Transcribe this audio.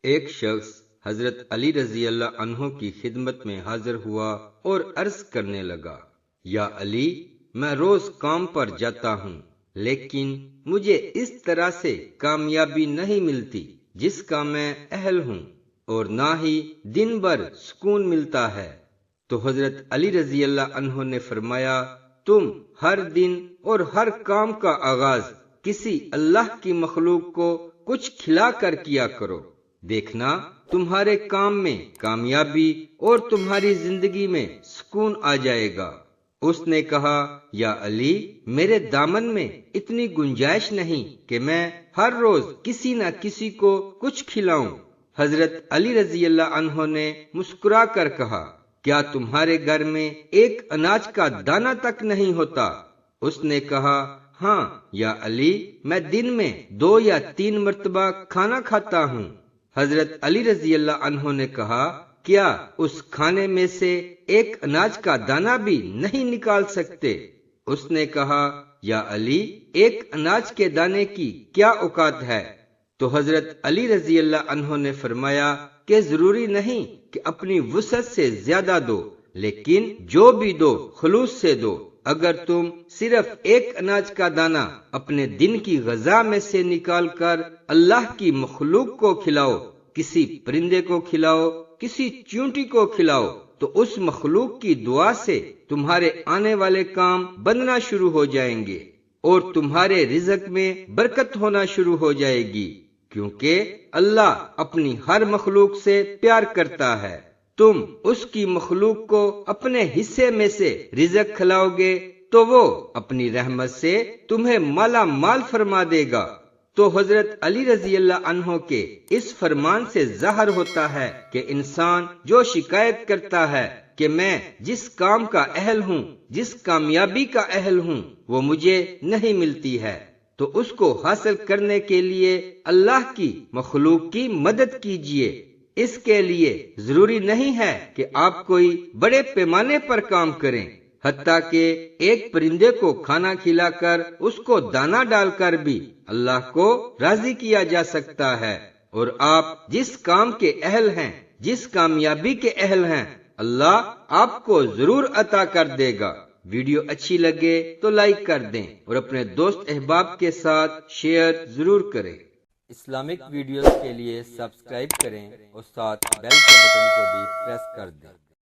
ایک شخص حضرت علی رضی اللہ عنہ کی خدمت میں حاضر ہوا اور عرض کرنے لگا، یا علی، میں روز کام پر جاتا ہوں، لیکن مجھے اس طرح سے کامیابی نہیں ملتی جس کا میں اہل ہوں، اور نہ ہی دن بھر سکون ملتا ہے۔ تو حضرت علی رضی اللہ عنہ نے فرمایا، تم ہر دن اور ہر کام کا آغاز کسی اللہ کی مخلوق کو کچھ کھلا کر کیا کرو، دیکھنا تمہارے کام میں کامیابی اور تمہاری زندگی میں سکون آ جائے گا۔ اس نے کہا، یا علی، میرے دامن میں اتنی گنجائش نہیں کہ میں ہر روز کسی نہ کسی کو کچھ کھلاؤں۔ حضرت علی رضی اللہ عنہ نے مسکرا کر کہا، کیا تمہارے گھر میں ایک اناج کا دانہ تک نہیں ہوتا؟ اس نے کہا، ہاں یا علی، میں دن میں 2 یا 3 مرتبہ کھانا کھاتا ہوں۔ حضرت علی رضی اللہ عنہ نے کہا، کیا اس کھانے میں سے ایک اناج کا دانہ بھی نہیں نکال سکتے؟ اس نے کہا، یا علی، ایک اناج کے دانے کی کیا اوقات ہے؟ تو حضرت علی رضی اللہ عنہ نے فرمایا کہ ضروری نہیں کہ اپنی وسعت سے زیادہ دو، لیکن جو بھی دو خلوص سے دو۔ اگر تم صرف ایک اناج کا دانہ اپنے دن کی غذا میں سے نکال کر اللہ کی مخلوق کو کھلاؤ، کسی پرندے کو کھلاؤ، کسی چیونٹی کو کھلاؤ، تو اس مخلوق کی دعا سے تمہارے آنے والے کام بننا شروع ہو جائیں گے اور تمہارے رزق میں برکت ہونا شروع ہو جائے گی، کیونکہ اللہ اپنی ہر مخلوق سے پیار کرتا ہے۔ تم اس کی مخلوق کو اپنے حصے میں سے رزق کھلاؤ گے تو وہ اپنی رحمت سے تمہیں مالا مال فرما دے گا۔ تو حضرت علی رضی اللہ عنہ کے اس فرمان سے ظاہر ہوتا ہے کہ انسان جو شکایت کرتا ہے کہ میں جس کام کا اہل ہوں، جس کامیابی کا اہل ہوں، وہ مجھے نہیں ملتی ہے، تو اس کو حاصل کرنے کے لیے اللہ کی مخلوق کی مدد کیجیے۔ اس کے لیے ضروری نہیں ہے کہ آپ کوئی بڑے پیمانے پر کام کریں، حتیٰ کہ ایک پرندے کو کھانا کھلا کر اس کو دانہ ڈال کر بھی اللہ کو راضی کیا جا سکتا ہے۔ اور آپ جس کام کے اہل ہیں، جس کامیابی کے اہل ہیں، اللہ آپ کو ضرور عطا کر دے گا۔ ویڈیو اچھی لگے تو لائک کر دیں اور اپنے دوست احباب کے ساتھ شیئر ضرور کریں۔ اسلامک ویڈیوز کے لیے سبسکرائب کریں اور ساتھ بیل کے بٹن کو بھی پریس کر دیں۔